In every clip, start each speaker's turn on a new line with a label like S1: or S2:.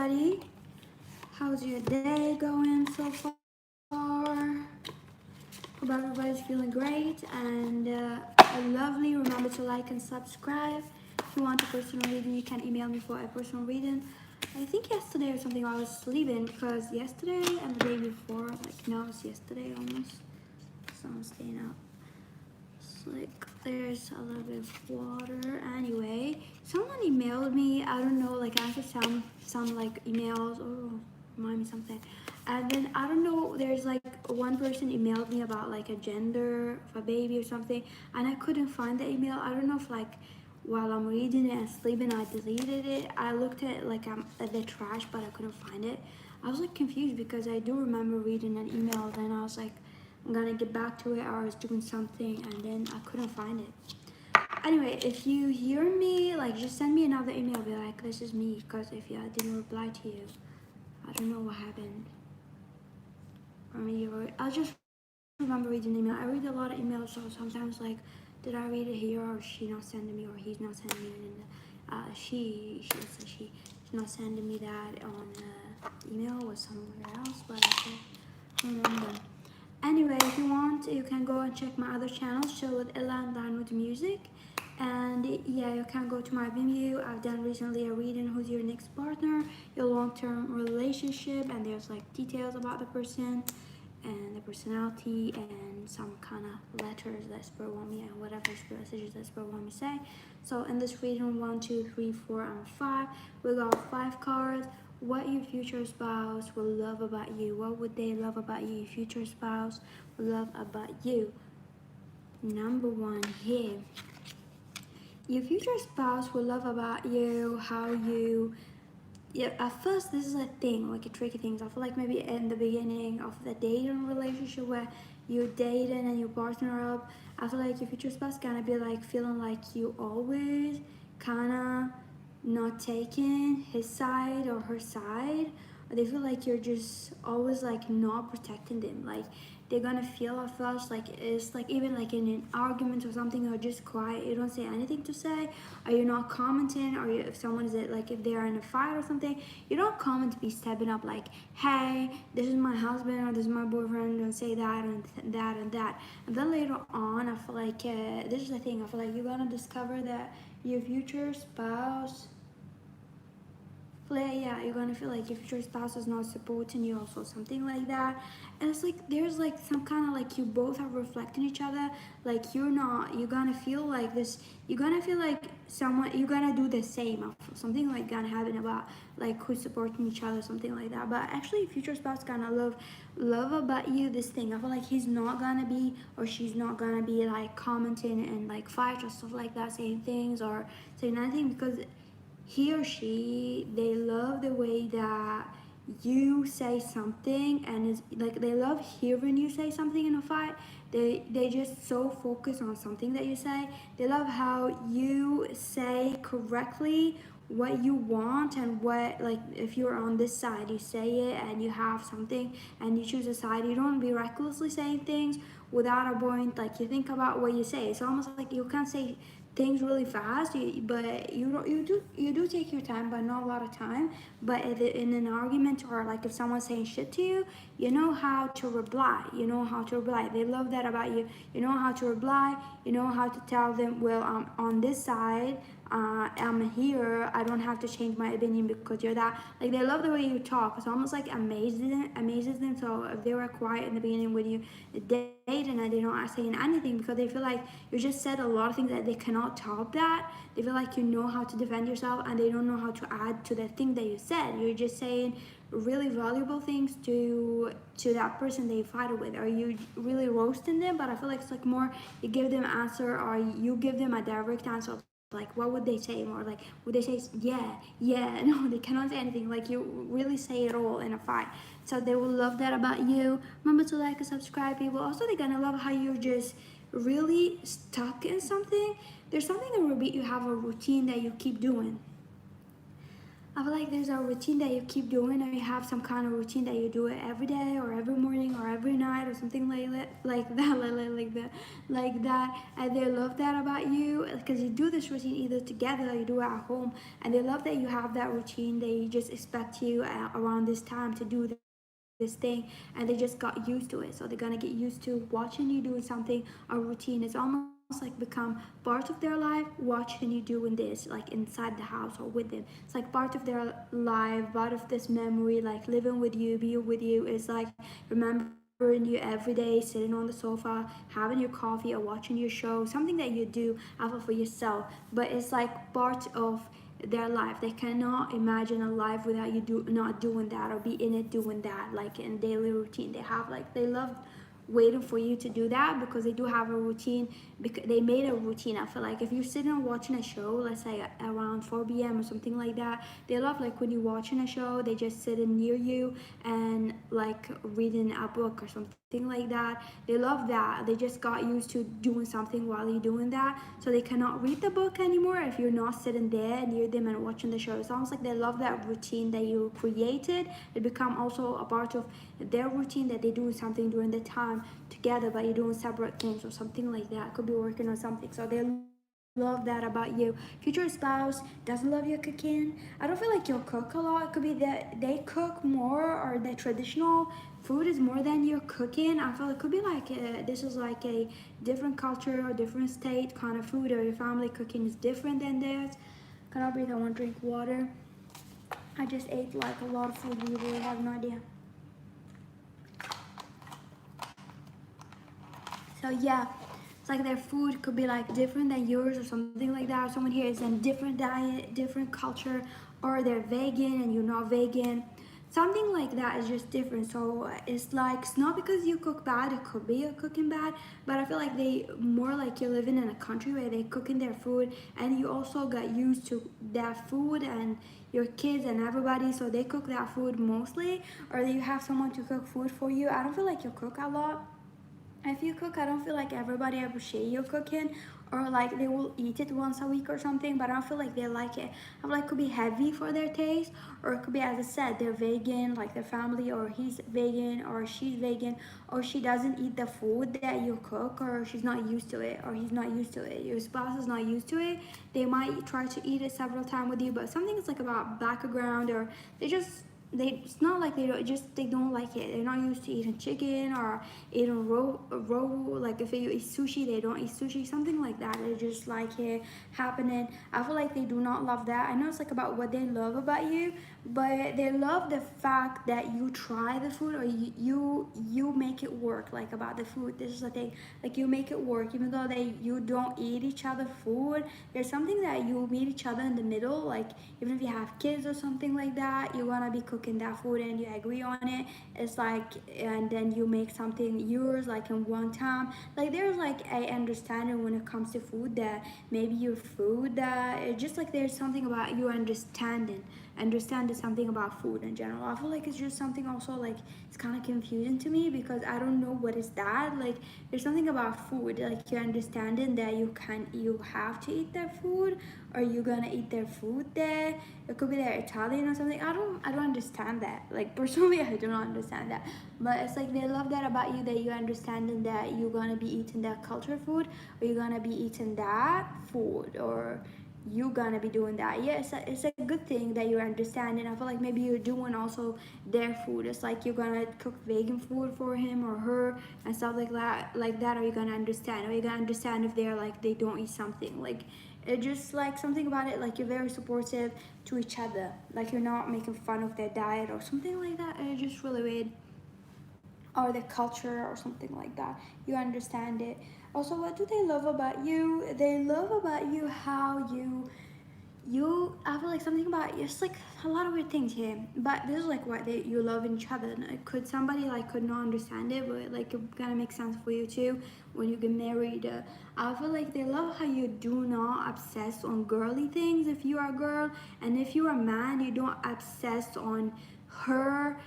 S1: everybody. How's your day going so far? Hope everybody's feeling great and lovely. Remember to like and subscribe. If you want a personal reading, you can email me for a personal reading. I think yesterday or something I was sleeping because yesterday and the day before, like no, it's yesterday almost. So I'm staying out. It's like there's a little bit of water. Anyway, someone emailed me. I don't know, like I answered some like emails. Oh, remind me something. And then I don't know. There's like one person emailed me about like a gender of a baby or something, and I couldn't find the email. I don't know if like while I'm reading it and sleeping, I deleted it. I looked at like at the trash, but I couldn't find it. I was like confused because I do remember reading an email. Then I was like, I'm gonna get back to it. I was doing something and then I couldn't find it. Anyway, if you hear me, like just send me another email. Be like, this is me. Because if I didn't reply to you, I don't know what happened. Or maybe I'll just remember reading the email. I read a lot of emails, so sometimes like, did I read it here or she not sending me or he's not sending me? And she's not sending me that on email or somewhere else, but I can't remember. Anyway, if you want, you can go and check my other channels, Chill with elanooud music. And yeah, you can go to my Vimeo. I've done recently a reading, who's your next partner, your long-term relationship, and there's like details about the person and the personality and some kind of letters that Spirit want me and whatever Spirit messages that Spirit want me to say. So in this reading, 1, 2, 3, 4, and 5, we got 5 cards. What your future spouse will love about you. What would they love about you? Your future spouse will love about you. Number 1 here. Your future spouse will love about you how you. Yeah, at first this is a thing, like a tricky thing. I feel like maybe in the beginning of the dating relationship where you're dating and you partner up, I feel like your future spouse gonna be like feeling like you always kinda not taking his side or her side. Or they feel like you're just always like not protecting them. Like they're gonna feel at first like it's like even like in an argument or something, or just quiet, you don't say anything to say, or you're not commenting, or if someone is like if they are in a fight or something, you don't comment to be stepping up like, hey, this is my husband or this is my boyfriend, don't say that and that and that. And then later on, I feel like this is the thing, I feel like you're gonna discover that your future spouse, yeah, you're gonna feel like your future spouse is not supporting you, also something like that. And it's like there's like some kind of like you both are reflecting each other. Like you're gonna feel like this. You're gonna feel like someone. You're gonna do the same. Something like gonna happen about like who's supporting each other, something like that. But actually, future spouse gonna love about you this thing. I feel like he's not gonna be or she's not gonna be like commenting and like fight or stuff like that, saying things or saying anything, because he or she, they love the way that you say something, and it's like they love hearing you say something in a fight. They just so focus on something that you say. They love how you say correctly what you want, and what, like if you're on this side, you say it and you have something and you choose a side. You don't be recklessly saying things without a point. Like you think about what you say. It's almost like you can't say things really fast, but you do take your time, but not a lot of time. But in an argument, or like if someone's saying shit to you, you know how to reply. They love that about you. You know how to reply. You know how to tell them, well, I'm on this side, I'm here, I don't have to change my opinion because you're that. Like they love the way you talk. It's almost like amazes them. So if they were quiet in the beginning when you date and they don't saying anything, because they feel like you just said a lot of things that they cannot top that. They feel like you know how to defend yourself, and they don't know how to add to the thing that you said. You're just saying really valuable things to that person that you fight with. Are you really roasting them? But I feel like it's like more you give them an answer, or you give them a direct answer. Like what would they say? More like would they say yeah no, they cannot say anything. Like you really say it all in a fight. So they will love that about you. Remember to like and subscribe, people. Also they're gonna love how you're just really stuck in something. There's something in you have a routine that you keep doing. I feel like there's a routine that you keep doing, or you have some kind of routine that you do it every day, or every morning, or every night, or something like that. And they love that about you because you do this routine either together or you do it at home, and they love that you have that routine. They just expect you around this time to do this thing, and they just got used to it. So they're gonna get used to watching you doing something. A routine is almost like become part of their life, watching you doing this like inside the house or with them. It's like part of their life, part of this memory, like living with you, being with you. Is like remembering you every day, sitting on the sofa, having your coffee or watching your show, something that you do for yourself, but it's like part of their life. They cannot imagine a life without you not doing that or be in it doing that, like in daily routine. They have like they love waiting for you to do that because they do have a routine, because they made a routine. I feel like if you're sitting and watching a show, let's say around 4 p.m. or something like that, they love like when you're watching a show, they just sitting near you and like reading a book or something like that. They love that. They just got used to doing something while you're doing that, so they cannot read the book anymore if you're not sitting there near them and watching the show. It's almost like they love that routine that you created. It become also a part of their routine, that they do something during the time together, but you're doing separate things or something like that. Could be working on something. So they love that about you. Future spouse doesn't love your cooking. I don't feel like you'll cook a lot. It could be that they cook more, or the traditional food is more than you're cooking. I feel it could be like this is like a different culture or different state kind of food, or your family cooking is different than theirs. Cannot breathe. I want to drink water. I just ate like a lot of food. You really have no idea. So yeah, it's like their food could be like different than yours or something like that. Or someone here is in different diet, different culture, or they're vegan and you're not vegan. Something like that is just different. So it's like it's not because you cook bad, it could be you're cooking bad, but I feel like they more like you're living in a country where they cooking their food, and you also got used to that food and your kids and everybody, so they cook that food mostly, or you have someone to cook food for you. I don't feel like you cook a lot. If you cook, I don't feel like everybody appreciate your cooking, or like they will eat it once a week or something, but I don't feel like they like it. I feel like it could be heavy for their taste, or it could be, as I said, they're vegan, like their family, or he's vegan or she's vegan, or she doesn't eat the food that you cook, or she's not used to it, or he's not used to it. Your spouse is not used to it. They might try to eat it several times with you, but something is like about background, or they just it's not like they don't like it. They're not used to eating chicken or eating raw, like if you eat sushi, they don't eat sushi, something like that. They just like it happening. I feel like they do not love that. I know it's like about what they love about you, but they love the fact that you try the food, or you make it work. Like about the food, this is the thing, like you make it work even though you don't eat each other food. There's something that you meet each other in the middle, like even if you have kids or something like that, you want to be cooking that food and you agree on it. It's like, and then you make something yours like in one time. Like there's like a understanding when it comes to food, that maybe your food that it's just like there's something about you understanding something about food in general. I feel like it's just something also like it's kind of confusing to me because I don't know what is that. Like there's something about food, like you're understanding that you have to eat their food, or you're gonna eat their food there. It could be their Italian or something. I don't understand that. Like personally, I do not understand that. But it's like they love that about you, that you understanding that you're gonna be eating that culture food, or you're gonna be eating that food, or you're gonna be doing that. Yeah, it's a good thing that you're understanding. I feel like maybe you're doing also their food. It's like you're gonna cook vegan food for him or her and stuff like that, or you're gonna understand, or you're gonna understand if they're like they don't eat something. Like it just like something about it, like you're very supportive to each other, like you're not making fun of their diet or something like that. And it's just really weird, or their culture or something like that. You understand it. Also, what do they love about you? They love about you how I feel like something about it's like a lot of weird things here, but this is like what you love in each other. And could somebody like could not understand it, but like it gonna make sense for you too when you get married. I feel like they love how you do not obsess on girly things if you are a girl, and if you are a man, you don't obsess on her.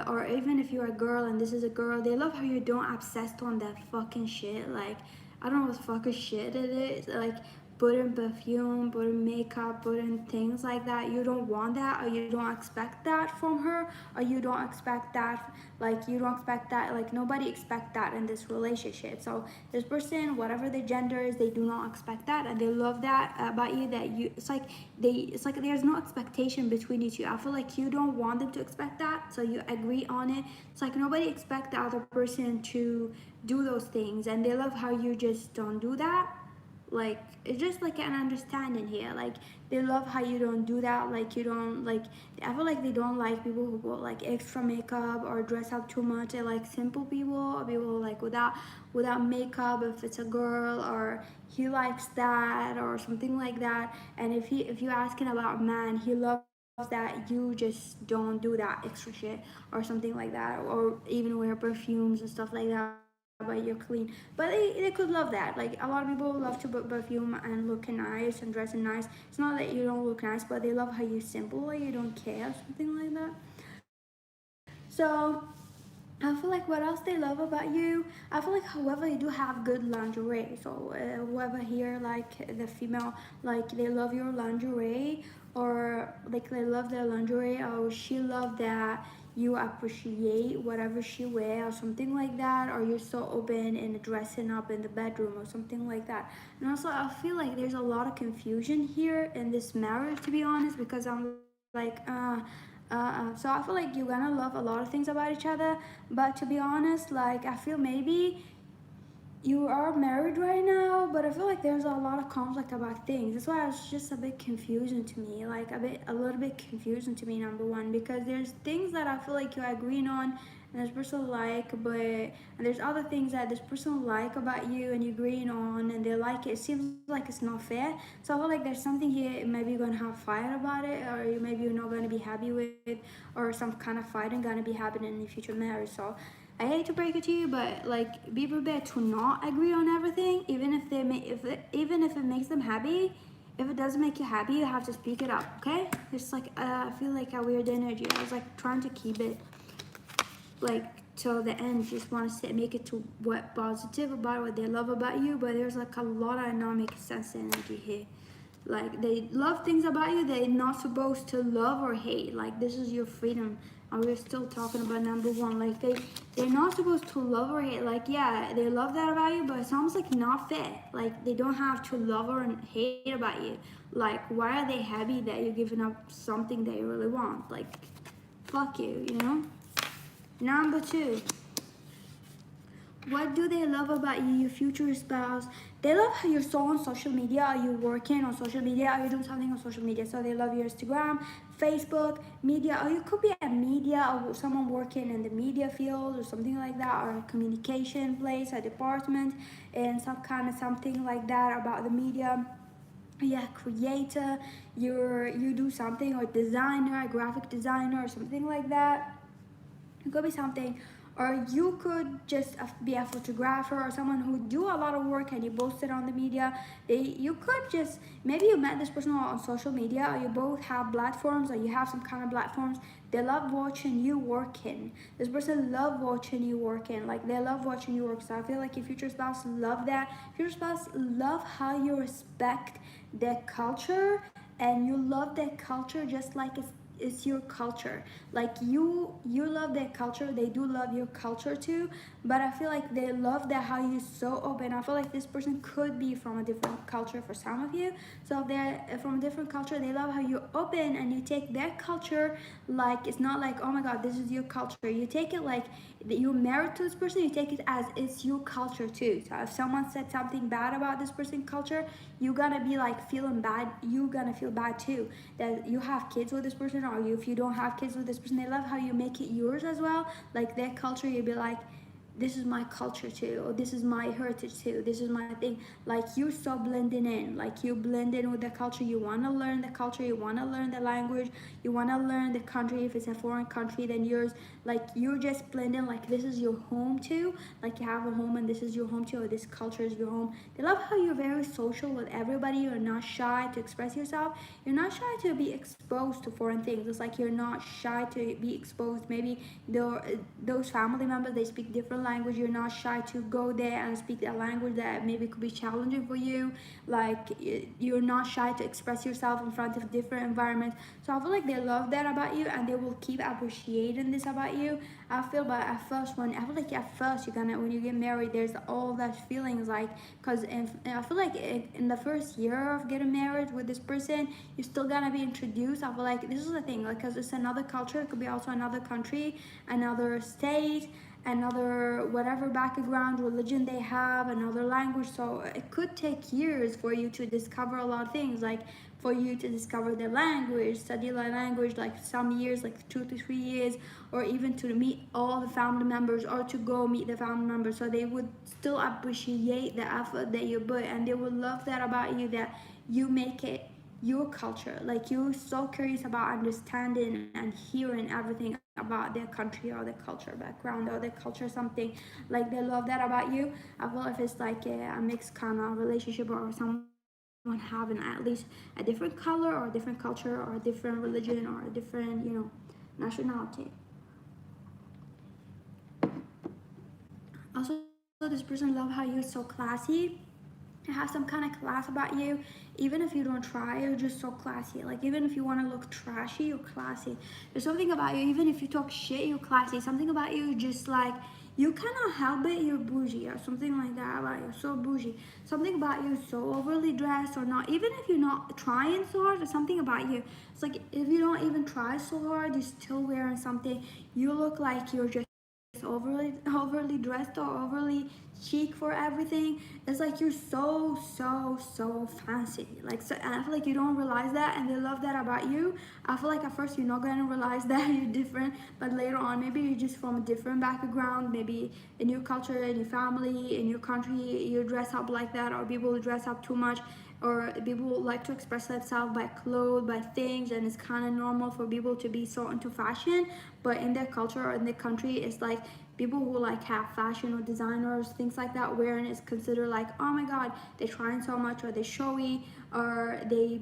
S1: Or even if you're a girl and this is a girl, they love how you don't obsessed on that fucking shit. Like I don't know what fucking shit it is. Like put in perfume, put in makeup, put in things like that. You don't want that, or you don't expect that from her, or you don't expect that, like you don't expect that, like nobody expect that in this relationship. So this person, whatever their gender is, they do not expect that, and they love that about you, that you, it's like there's no expectation between you two. I feel like you don't want them to expect that, so you agree on it. It's like nobody expect the other person to do those things, and they love how you just don't do that. Like it's just like an understanding here. Like they love how you don't do that. Like you don't like, I feel like they don't like people who put like extra makeup or dress up too much. They like simple people, or people like without makeup if it's a girl, or he likes that or something like that. And if you asking about a man, he loves that you just don't do that extra shit or something like that, or even wear perfumes and stuff like that, but you're clean. But they could love that. Like a lot of people love to put perfume and look nice and dress nice. It's not that you don't look nice, but they love how you simple, like you don't care, something like that. So I feel like what else they love about you, I feel like however you do have good lingerie. So whoever here, like the female, like they love your lingerie, or like they love their lingerie, or she love that you appreciate whatever she wear or something like that, or you're so open in dressing up in the bedroom or something like that. And also I feel like there's a lot of confusion here in this marriage, to be honest, because I'm like so I feel like you're gonna love a lot of things about each other, but to be honest, like I feel maybe you are married right now, but I feel like there's a lot of conflict about things. That's why it's just a bit confusing to me, like a little bit confusing to me, number one, because there's things that I feel like you're agreeing on and this person like, but and there's other things that this person like about you and you're agreeing on and they like it. It seems like it's not fair. So I feel like there's something here, maybe you're gonna have fight about it, or maybe you're not gonna be happy with, or some kind of fighting gonna be happening in the future marriage. So I hate to break it to you, but like be prepared to not agree on everything, even if even if it makes them happy. If it doesn't make you happy, you have to speak it up, okay? It's like I feel like a weird energy. I was like trying to keep it like till the end. Just want to say, make it to what positive about what they love about you, but there's like a lot of not making sense energy here. Like they love things about you they're not supposed to love or hate. Like this is your freedom, and we're still talking about number one. Like they're not supposed to love or hate. Like yeah, they love that about you, but it sounds like not fair. Like they don't have to love or hate about you. Like why are they happy that you're giving up something that you really want? Like fuck you, you know. Number two, what do they love about you, your future spouse? They love how you're so on social media. Are you working on social media? Are you doing something on social media? So they love your Instagram, Facebook, media, or you could be a media or someone working in the media field or something like that, or a communication place, a department, and some kind of something like that about the media. Yeah, creator, you do something, or designer, a graphic designer or something like that. It could be something, or you could just be a photographer or someone who do a lot of work and you post it on the media. You could just, maybe you met this person on social media, or you both have platforms, or you have some kind of platforms. They love watching you working. This person love watching you working. Like they love watching you work. So I feel like your future spouse love that. Future spouse love how you respect their culture, and you love their culture just like it's your culture. Like you love their culture, they do love your culture too, but I feel like they love that how you're so open. I feel like this person could be from a different culture for some of you. So if they're from a different culture, they love how you're open and you take their culture. Like it's not like, oh my god, this is your culture. You take it like you're married to this person, you take it as it's your culture too. So if someone said something bad about this person's culture, you're gonna be like feeling bad. You're gonna feel bad too that you have kids with this person, or if you don't have kids with this person. They love how you make it yours as well. Like their culture, you'll be like, this is my culture too, or this is my heritage too, this is my thing. Like you're so blending in, like you blend in with the culture. You want to learn the culture, you want to learn the language, you want to learn the country. If it's a foreign country than yours, like you're just blending. Like this is your home too, like you have a home and this is your home too, or this culture is your home. They love how you're very social with everybody. You're not shy to express yourself. You're not shy to be exposed to foreign things. It's like you're not shy to be exposed. Maybe those family members, they speak different language, you're not shy to go there and speak a language that maybe could be challenging for you. Like you're not shy to express yourself in front of different environments. So I feel like they love that about you, and they will keep appreciating this about you. I feel, but at first, when I feel like at first you're gonna, when you get married, there's all that feelings like, because I feel like in the first year of getting married with this person, you're still gonna be introduced. I feel like this is the thing, like, because it's another culture, it could be also another country, another state, another whatever background, religion they have, another language. So it could take years for you to discover a lot of things, like for you to discover the language, study the language, like some years, like 2 to 3 years, or even to meet all the family members, or to go meet the family members. So they would still appreciate the effort that you put, and they would love that about you, that you make it your culture. Like you're so curious about understanding and hearing everything about their country or their culture background or their culture something. Like they love that about you. I feel if it's like a mixed kind of relationship, or someone having at least a different color or a different culture or a different religion or a different, nationality. Also, this person love how you're so classy. It has some kind of class about you. Even if you don't try, you're just so classy. Like even if you want to look trashy, you're classy. There's something about you, even if you talk shit, you're classy. Something about you, just like, you cannot help it, you're bougie or something like that about you. So bougie. Something about you, so overly dressed or not, even if you're not trying so hard, there's something about you. It's like if you don't even try so hard, you're still wearing something. You look like you're just overly dressed or overly chic for everything. It's like you're so fancy. Like, so, and I feel like you don't realize that, and they love that about you. I feel like at first you're not gonna realize that you're different, but later on, maybe you're just from a different background. Maybe in your culture, in your family, in your country, you dress up like that, or people dress up too much, or people like to express themselves by clothes, by things, and it's kind of normal for people to be so into fashion. But in their culture or in their country, it's like people who like have fashion or designers, things like that, wearing is considered like, oh my god, they're trying so much, or they're showy, or they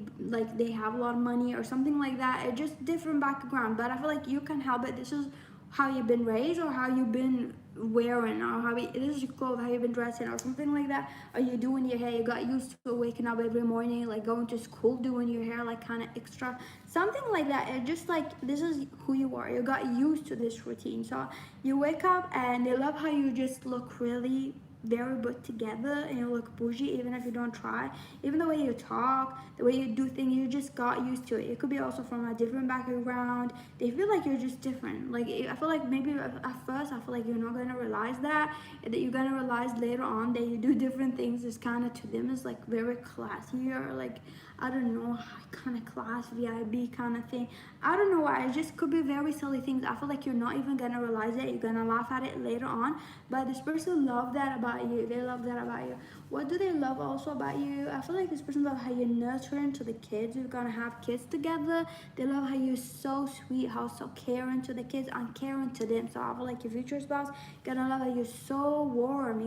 S1: have a lot of money or something like that. It's just different background. But I feel like you can help it. This is how you've been raised, or how you've been wearing, or this is your clothes, how you've been dressing, or something like that. Or you doing your hair, you got used to waking up every morning, like going to school, doing your hair like kind of extra, something like that. It just like, this is who you are, you got used to this routine. So you wake up, and they love how you just look really very put together, and you look bougie even if you don't try. Even the way you talk, the way you do things, you just got used to it. It could be also from a different background. They feel like you're just different. Like I feel like maybe at first I feel like you're not gonna realize that you're gonna realize later on that you do different things. It's kind of, to them, is like very classy, or like, I don't know, kind of class VIB kind of thing. I don't know why. It just could be very silly things. I feel like you're not even gonna realize it. You're gonna laugh at it later on. But this person love that about you. They love that about you. What do they love also about you? I feel like this person love how you're nurturing to the kids. You're gonna have kids together. They love how you're so sweet, how so caring to the kids and caring to them. So I feel like your future spouse gonna love how you're so warm.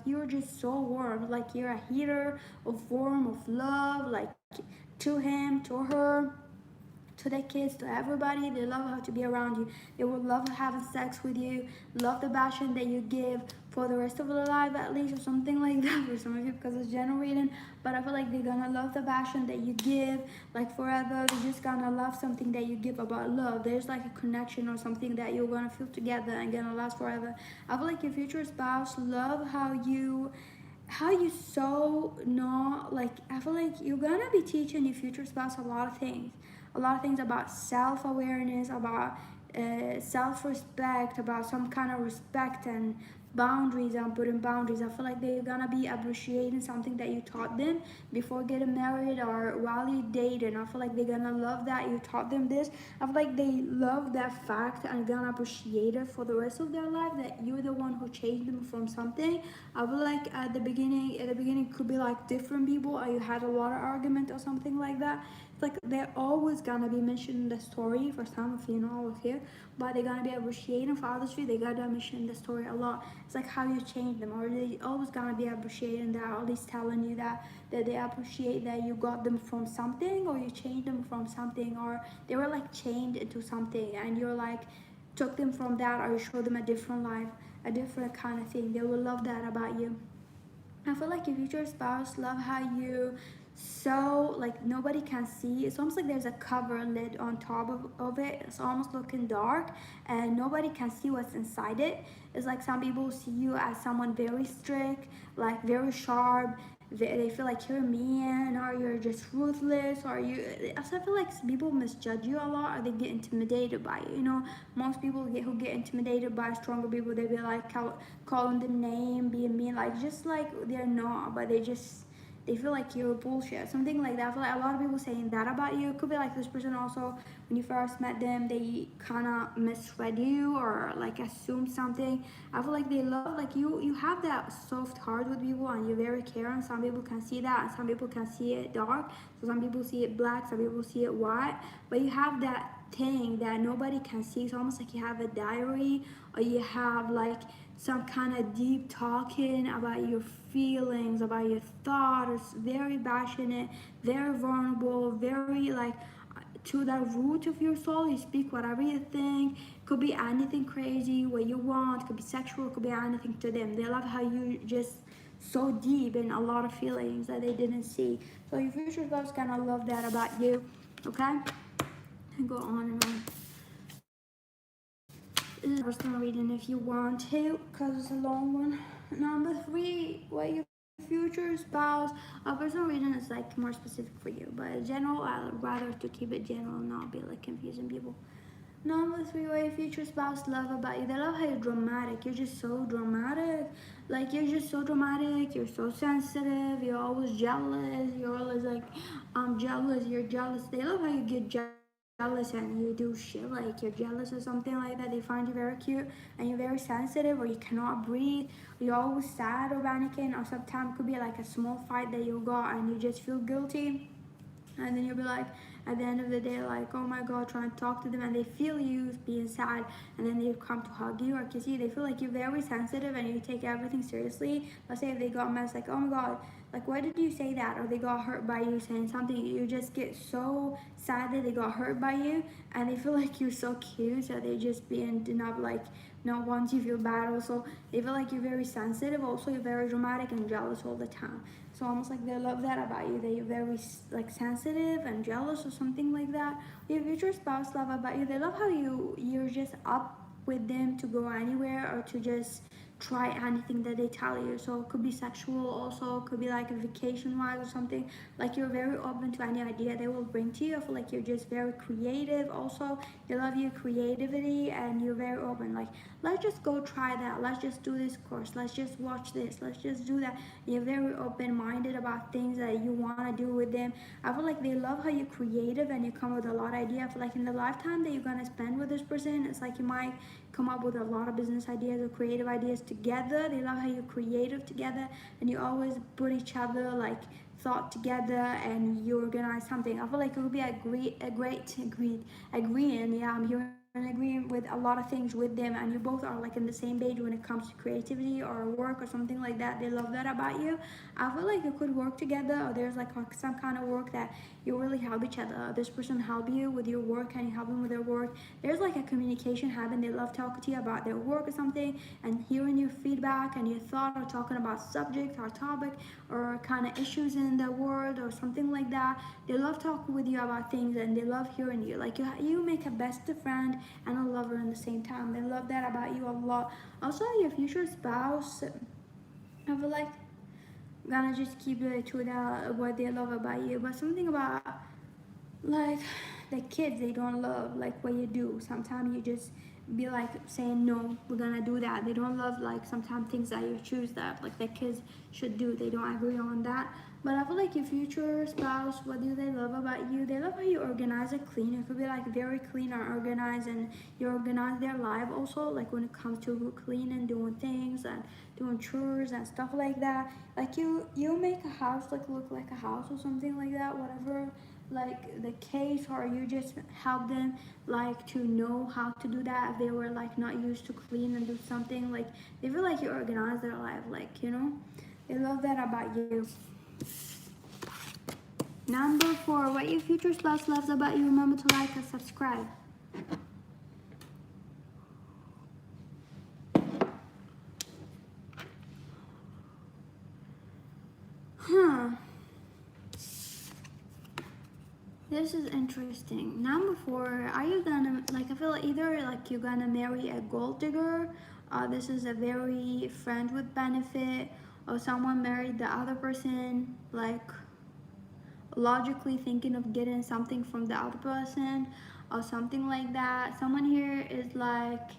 S1: You're just so warm. Like you're a heater of warmth, of love, like to him, to her, to the kids, to everybody. They love how to be around you. They will love having sex with you, love the passion that you give for the rest of their life, at least, or something like that for some of you, because it's generating. But I feel like they're gonna love the passion that you give, like forever. They're just gonna love something that you give about love. There's like a connection or something that you're gonna feel together and gonna last forever. I feel like your future spouse love how you so not like, I feel like you're gonna be teaching your future spouse a lot of things about self-awareness, about self-respect, about some kind of respect and boundaries, and putting boundaries. I feel like they're gonna be appreciating something that you taught them before getting married or while you dating. I feel like they're gonna love that you taught them this. I feel like they love that fact and gonna appreciate it for the rest of their life, that you're the one who changed them from something. I feel like at the beginning it could be like different people, or you had a lot of argument or something like that. It's like they're always gonna be mentioning the story for some of you, not all of you, but they're gonna be appreciating for others too. They gotta mention the story a lot. It's like how you change them, or they always gonna be appreciating that, or at least telling you that they appreciate that you got them from something, or you changed them from something, or they were like chained into something, and you're like took them from that, or you showed them a different life, a different kind of thing. They will love that about you. I feel like your future spouse love how you so like nobody can see. It's almost like there's a cover lid on top of it. It's almost looking dark and nobody can see what's inside it. It's like some people see you as someone very strict, like very sharp. They feel like you're mean or you're just ruthless or you. Also, I feel like people misjudge you a lot or they get intimidated by you. You know, most people who get intimidated by stronger people, they be like calling them name, being mean, like just like they're not, but they feel like you're bullshit, something like that. I feel like a lot of people saying that about you. It could be like this person also, when you first met them, they kind of misread you or like assumed something. I feel like they love, like you have that soft heart with people and you're very caring. Some people can see that and some people can see it dark. So some people see it black, some people see it white. But you have that thing that nobody can see. It's almost like you have a diary or you have like some kind of deep talking about your feelings, about your thoughts, very passionate, very vulnerable, very like to the root of your soul. You speak whatever you think. Could be anything crazy, what you want, could be sexual, could be anything to them. They love how you just so deep in a lot of feelings that they didn't see. So your future spouse gonna love that about you. Okay? And go on and on. This is a personal reading if you want to, because it's a long one. Number 3, what your future spouse. A personal reading is like more specific for you, but in general, I'd rather to keep it general and not be like confusing people. Number 3, what your future spouse love about you. They love how you're dramatic. You're just so dramatic. Like you're just so dramatic. You're so sensitive. You're always jealous. You're always like, I'm jealous. You're jealous. They love how you get jealous and you do shit like you're jealous or something like that. They find you very cute and you're very sensitive, or you cannot breathe, or you're always sad or panicking, or sometimes it could be like a small fight that you got and you just feel guilty, and then you'll be like at the end of the day like, oh my god, trying to talk to them, and they feel you being sad and then they come to hug you or kiss you. They feel like you're very sensitive and you take everything seriously. Let's say if they got mad, it's like, oh my god, like why did you say that, or they got hurt by you saying something, you just get so sad that they got hurt by you, and they feel like you're so cute, so they just being not like not want you feel bad. Also they feel like you're very sensitive, also you're very dramatic and jealous all the time. So almost like they love that about you, that you're very like sensitive and jealous or something like that. Your future spouse love about you, they love how you're just up with them to go anywhere or to just try anything that they tell you. So it could be sexual, also it could be like a vacation wise or something. Like you're very open to any idea they will bring to you. I feel like you're just very creative. Also they love your creativity and you're very open, like let's just go try that, let's just do this course, let's just watch this, let's just do that. You're very open-minded about things that you want to do with them. I feel like they love how you're creative and you come with a lot of ideas. I feel like in the lifetime that you're going to spend with this person, it's like you might come up with a lot of business ideas or creative ideas together. They love how you're creative together and you always put each other like thought together and you organize something. I feel like it would be a great agreeing. Yeah, I'm hearing agreeing with a lot of things with them, and you both are like in the same page when it comes to creativity or work or something like that. They love that about you. I feel like you could work together, or there's like some kind of work that you really help each other. This person help you with your work and you help them with their work. There's like a communication happen. They love talking to you about their work or something and hearing your feedback and your thought, or talking about subject or topic or kind of issues in the world or something like that. They love talking with you about things and they love hearing you. Like you make a best friend and a lover in the same time. They love that about you a lot. Also your future spouse, I feel like gonna just keep it to that what they love about you, but something about like the kids they don't love like what you do. Sometimes you just be like saying no, we're gonna do that. They don't love like sometimes things that you choose that like the kids should do. They don't agree on that. But I feel like your future spouse, what do they love about you? They love how you organize and clean. It could be like very clean or organized, and you organize their life also, like when it comes to cleaning, doing things and doing chores and stuff like that. Like you make a house like look like a house or something like that, whatever like the case, or you just help them like to know how to do that if they were like not used to clean and do something. Like they feel like you organize their life, like you know, they love that about you. Number 4, what your future spouse loves about you. Remember to like and subscribe. This is interesting. Number four, are you gonna, like, I feel like either like you're gonna marry a gold digger, this is a very friend with benefit, or someone married the other person, like logically thinking of getting something from the other person, or something like that. Someone here is like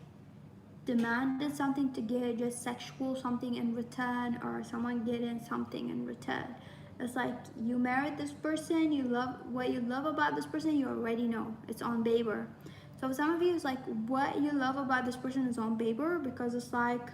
S1: demanded something to get just sexual something in return, or someone getting something in return. It's like you married this person, you love what you love about this person, you already know it's on paper. So for some of you, it's like what you love about this person is on paper, because it's like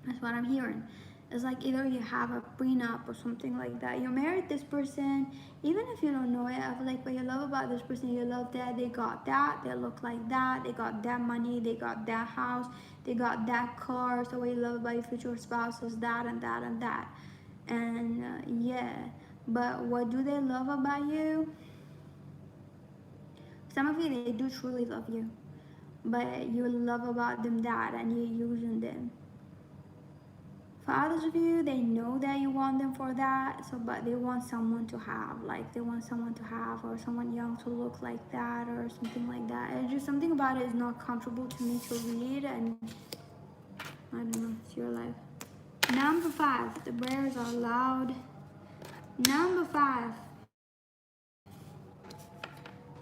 S1: that's what I'm hearing. It's like either you have a prenup or something like that. You married this person, even if you don't know it. I feel like what you love about this person, you love that they got that, they look like that, they got that money, they got that house, they got that car. So what you love about your future spouse is that and that and that. And yeah, but what do they love about you? Some of you, they do truly love you, but you love about them that, and you're using them. For others of you, they know that you want them for that, so but they want someone to have, like they want someone to have, or someone young to look like that, or something like that. It's just something about it is not comfortable to me to read, and I don't know, it's your life. Number five, the prayers are loud. Number five,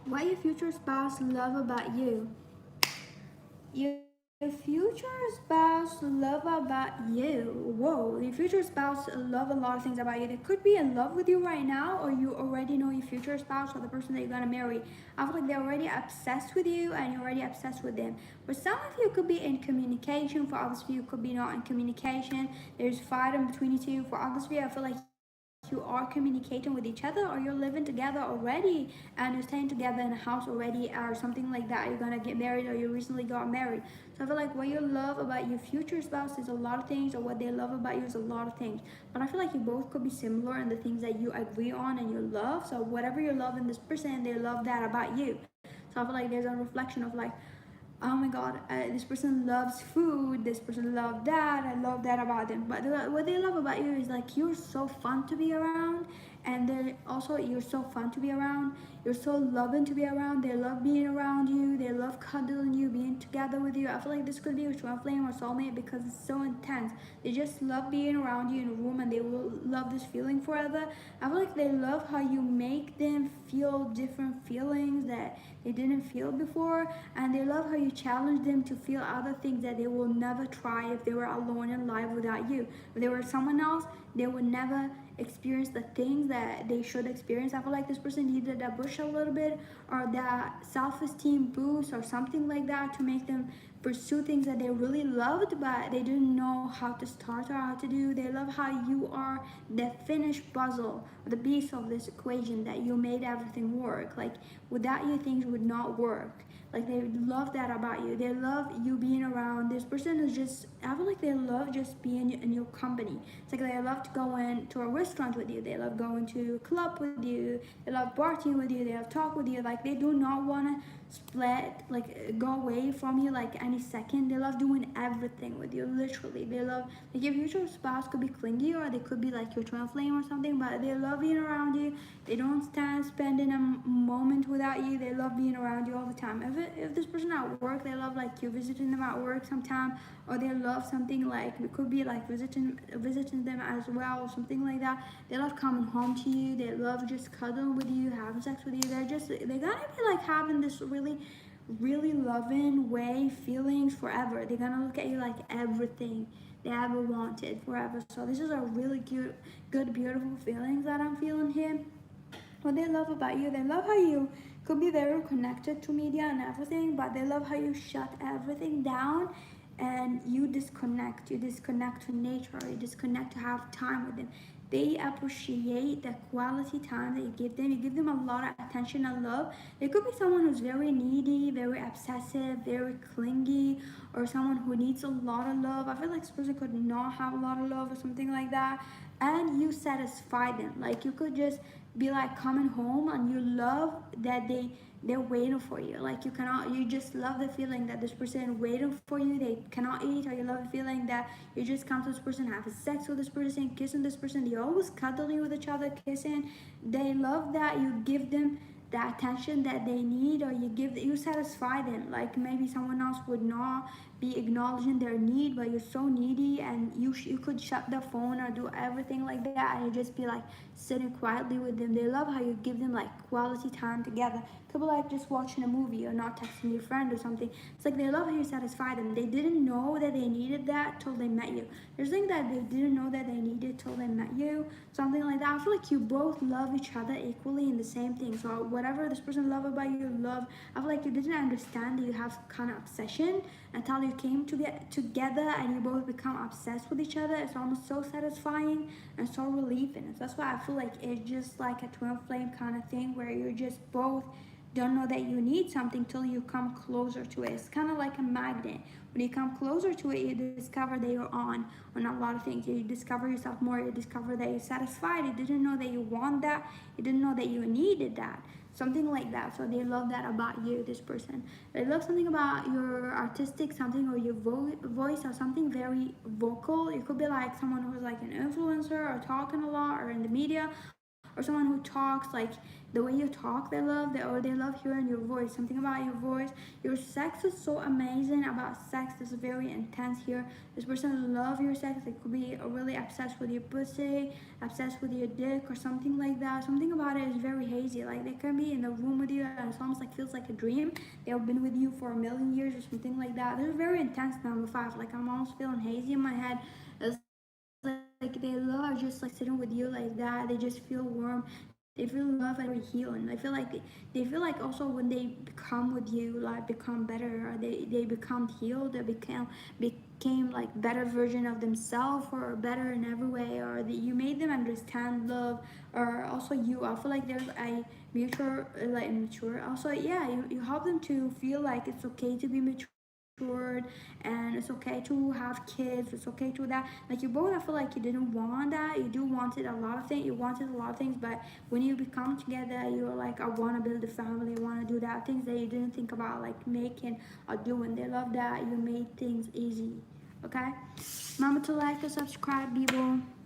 S1: what your future spouse love about you. Your future spouse love about you. Whoa, your future spouse love a lot of things about you. They could be in love with you right now, or you already know your future spouse or the person that you're gonna marry. I feel like they're already obsessed with you, and you're already obsessed with them. For some of you, could be in communication. For others of you, could be not in communication. There's fight in between you two. For others of you, I feel like you are communicating with each other, or you're living together already, and you're staying together in a house already, or something like that. You're gonna get married, or you recently got married. So I feel like what you love about your future spouse is a lot of things, or what they love about you is a lot of things. But I feel like you both could be similar in the things that you agree on and you love. So whatever you love in this person, they love that about you. So I feel like there's a reflection of like, oh my god, this person loves food, this person loves that, I love that about them. But what they love about you is like you're so fun to be around, and they're also, you're so fun to be around, you're so loving to be around. They love being around you, they love cuddling you, being together with you. I feel like this could be a twin flame or soulmate, because it's so intense. They just love being around you in a room, and they will love this feeling forever. I feel like they love how you make them feel different feelings that they didn't feel before, and they love how you challenge them to feel other things that they will never try if they were alone in life without you. If they were someone else, they would never experience the things that they should experience. I feel like this person needed a push a little bit, or that self-esteem boost, or something like that, to make them pursue things that they really loved, but they didn't know how to start or how to do. They love how you are the finished puzzle, the piece of this equation, that you made everything work. Like without you, things would not work. Like they love that about you. They love you being around. This person is just, I feel like they love just being in your company. It's like they love to go in to a restaurant with you. They love going to a club with you. They love partying with you. They love talk with you. Like they do not want to split, like go away from you like any second. They love doing everything with you, literally. They love, like your future spouse could be clingy, or they could be like your twin flame or something, but they love being around you. They don't stand spending a moment without you. They love being around you all the time. If this person at work, they love like you visiting them at work sometime, or they love something like, it could be like visiting them as well, or something like that. They love coming home to you. They love just cuddling with you, having sex with you. They're gonna be like having this really loving way feelings forever. They're gonna look at you like everything they ever wanted forever. So this is a really good beautiful feelings that I'm feeling here. What they love about you, they love how you could be very connected to media and everything, but they love how you shut everything down, and you disconnect to nature, you disconnect to have time with them. They appreciate the quality time that you give them a lot of attention and love. They could be someone who's very needy, very obsessive, very clingy, or someone who needs a lot of love. I feel like this person could not have a lot of love or something like that, and you satisfy them. Like you could just be like coming home, and you love that they're waiting for you. Like you just love the feeling that this person waiting for you, they cannot eat, or you love the feeling that you just come to this person, have sex with this person, kissing this person. They always cuddling with each other, kissing. They love that you give them the attention that they need, or you satisfy them. Like maybe someone else would not be acknowledging their need, but you're so needy, and you could shut the phone or do everything like that, and you just be like sitting quietly with them. They love how you give them like quality time together. Could be like just watching a movie or not texting your friend or something. It's like they love how you satisfy them. They didn't know that they needed that till they met you. There's things that they didn't know that they needed till they met you, something like that. I feel like you both love each other equally in the same thing. So whatever this person love about you, love. I feel like you didn't understand that you have kind of obsession until you came to get together and you both become obsessed with each other. It's almost so satisfying and so relieving. So that's why I feel like it's just like a twin flame kind of thing where you're just both don't know that you need something till you come closer to it. It's kind of like a magnet. When you come closer to it, you discover that you're on a lot of things. You discover yourself more. You discover that you're satisfied. You didn't know that you want that. You didn't know that you needed that. Something like that. So they love that about you, this person. They love something about your artistic something, or your voice, or something very vocal. You could be like someone who's like an influencer or talking a lot or in the media, or someone who talks like the way you talk. They love that, or they love hearing your voice, something about your voice. Your sex is so amazing. About sex is very intense here. This person love your sex. They could be really obsessed with your pussy, obsessed with your dick, or something like that. Something about it is very hazy. Like they can be in the room with you and it's almost like feels like a dream. They've been with you for a million years or something like that. They're very intense. Number five, like I'm almost feeling hazy in my head. It's like they love just like sitting with you like that. They just feel warm. They feel love and very healing. They feel like also when they become with you, like become better, or they become healed. They became like better version of themselves, or better in every way, or that you made them understand love, or also you. I feel like there's a mutual like mature. Also, yeah, you help them to feel like it's okay to be matured, and it's okay to have kids. It's okay to that. Like you both, I feel like you didn't want that. You do wanted a lot of things. You wanted a lot of things, but when you become together, you're like, I want to build a family. I want to do that. Things that you didn't think about, like making or doing. They love that you made things easy. Okay, remember to like and subscribe, people.